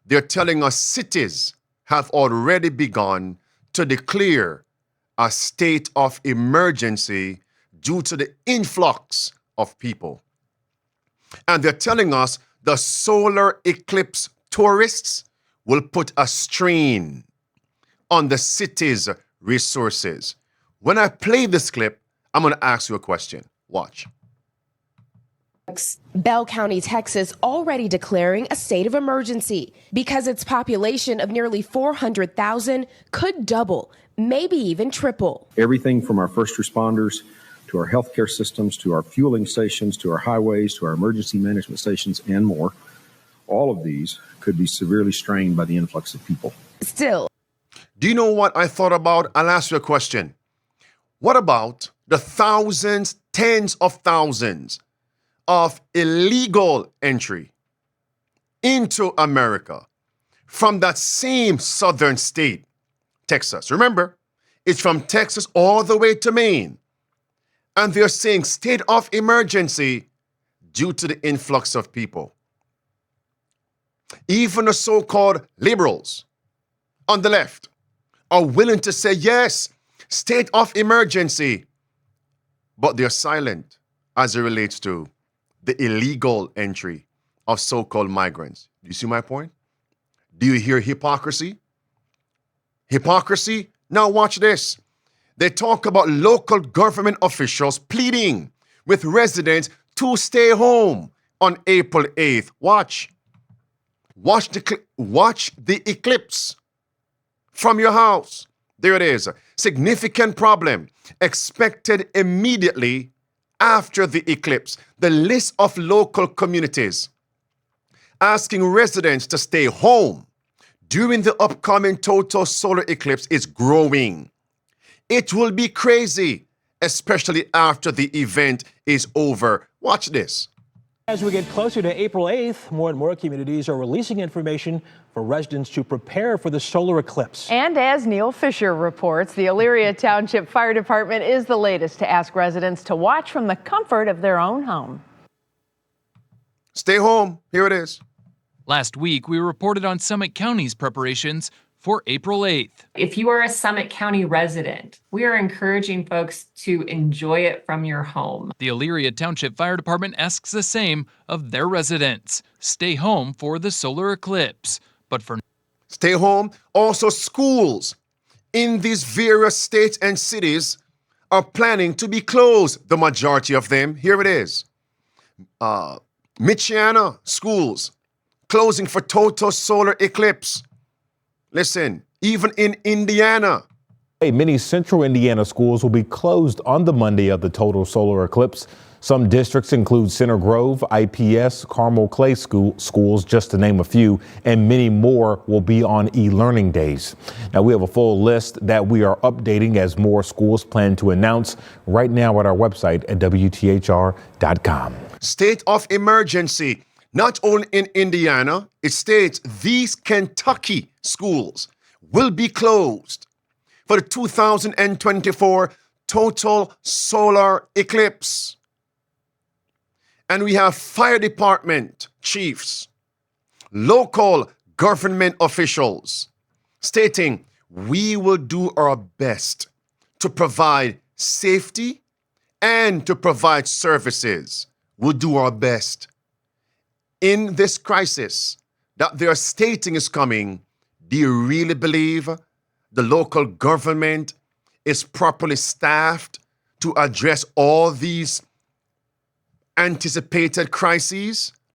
they're telling us cities have already begun to declare a state of emergency due to the influx of people. And they're telling us the solar eclipse tourists will put a strain on the city's resources. When I play this clip, I'm going to ask you a question. Watch. Bell County, Texas, already declaring a state of emergency because its population of nearly 400,000 could double, maybe even triple. Everything from our first responders to our healthcare systems, to our fueling stations, to our highways, to our emergency management stations, and more, all of these could be severely strained by the influx of people. Still. Do you know what I thought about? I'll ask you a question. What about the thousands, tens of thousands of illegal entry into America from that same southern state, Texas? Remember, it's from Texas all the way to Maine. And they're saying state of emergency due to the influx of people. Even the so-called liberals on the left are willing to say, yes, state of emergency, but they're silent as it relates to the illegal entry of so-called migrants. Do you see my point? Do you hear hypocrisy? Hypocrisy? Now watch this. They talk about local government officials pleading with residents to stay home on April 8th. Watch. Watch the eclipse from your house. There it is. Significant problem expected immediately after the eclipse. The list of local communities asking residents to stay home during the upcoming total solar eclipse is growing. It will be crazy, especially after the event is over. Watch this. As we get closer to April 8th, more and more communities are releasing information for residents to prepare for the solar eclipse. And as Neil Fisher reports, the Elyria Township Fire Department is the latest to ask residents to watch from the comfort of their own home. Stay home. Here it is. Last week, we reported on Summit County's preparations for April 8th. If you are a Summit County resident, we are encouraging folks to enjoy it from your home. The Elyria Township Fire Department asks the same of their residents. Stay home for the solar eclipse. But for stay home. Also, schools in these various states and cities are planning to be closed. The majority of them. Here it is. Michiana schools closing for total solar eclipse. Listen, even in Indiana. Many central Indiana schools will be closed on the Monday of the total solar eclipse. Some districts include Center Grove, IPS, Carmel Clay schools, just to name a few, and many more will be on e-learning days. Now, we have a full list that we are updating as more schools plan to announce right now at our website at WTHR.com. State of emergency. Not only in Indiana, it states these Kentucky schools will be closed for the 2024 total solar eclipse. And we have fire department chiefs, local government officials stating we will do our best to provide safety and to provide services. We'll do our best. In this crisis that they're stating is coming, do you really believe the local government is properly staffed to address all these anticipated crises?